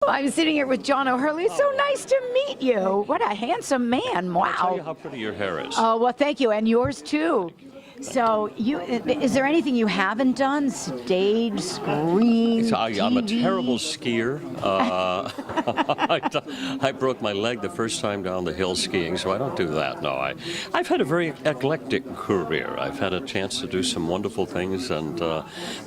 I'm sitting here with John O'Hurley. So nice to meet you. What a handsome man. Wow. I'll tell you how pretty your hair is. Oh, well, thank you. And yours, too. So, is there anything you haven't done? Stage, screen, I'm a TV? terrible skier. I broke my leg the first time down the hill skiing, so I don't do that. No, I've had a very eclectic career. I've had a chance to do some wonderful things and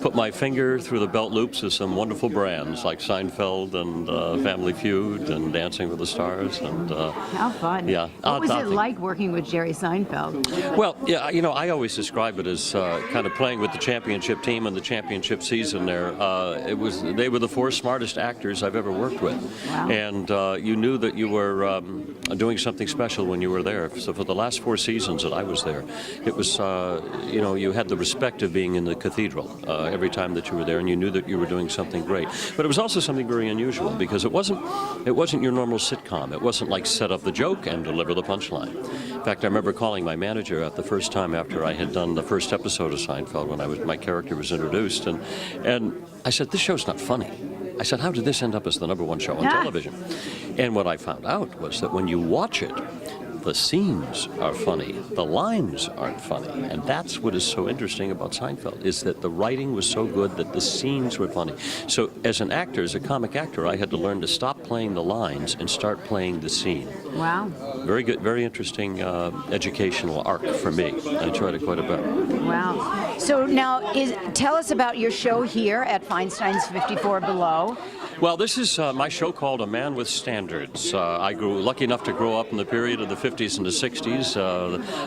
put my finger through the belt loops of some wonderful brands like Seinfeld and Family Feud and Dancing with the Stars. And how fun! Yeah. What was it like working with Jerry Seinfeld? Well, yeah, I always describe it as kind of playing with the championship team in the championship season there. They were the four smartest actors I've ever worked with. Wow. And you knew that you were doing something special when you were there. So for the last 4 seasons that I was there, it was, you had the respect of being in the cathedral every time that you were there, and you knew that you were doing something great. But it was also something very unusual because it wasn't your normal sitcom. It wasn't like set up the joke and deliver the punchline. In fact, I remember calling my manager the first time after I had done the first episode of Seinfeld when my character was introduced, and I said, "This show's not funny." I said, "How did this end up as the #1 show on television?" And what I found out was that when you watch it, the scenes are funny, the lines aren't funny, and that's what is so interesting about Seinfeld, is that the writing was so good that the scenes were funny. So as an actor, as a comic actor, I had to learn to stop playing the lines and start playing the scene. Wow. Very good, very interesting educational arc for me. I enjoyed it quite a bit. Wow. So now, tell us about your show here at Feinstein's 54 Below. Well, this is my show called A Man with Standards. I grew lucky enough to grow up in the period of the 50s and the 60s,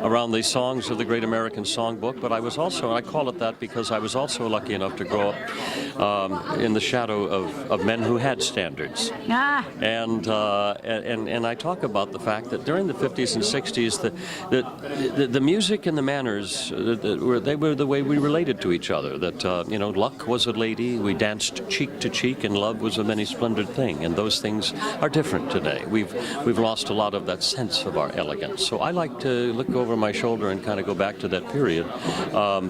around the songs of the Great American Songbook, but I was also, and I call it that because I was also lucky enough to grow up in the shadow of men who had standards. And I talk about the fact that during the 50s and 60s, the music and the manners, they were the way we related to each other, that, luck was a lady, we danced cheek to cheek, and love was a many splendid thing, and those things are different today. We've lost a lot of that sense of our elegance. So I like to look over my shoulder and kind of go back to that period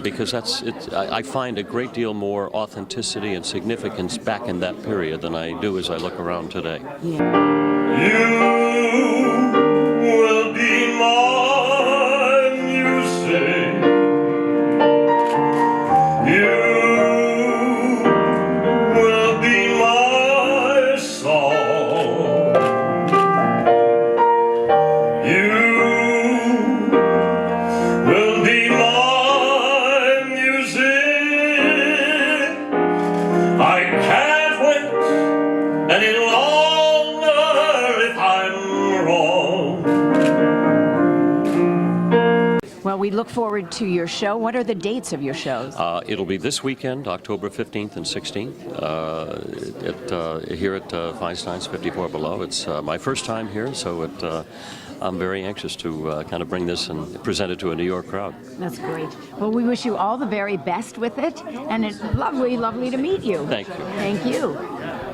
because I find a great deal more authenticity and significance back in that period than I do as I look around today. You will be my music. You will be my song. You will be my music. I can't wait any longer if I'm wrong. Well, we look forward to your show. What are the dates of your shows? It'll be this weekend, October 15th and 16th, here at Feinstein's 54 Below. It's my first time here, so I'm very anxious to kind of bring this and present it to a New York crowd. That's great. Well, we wish you all the very best with it, and it's lovely, lovely to meet you. Thank you. Thank you.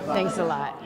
Thanks a lot.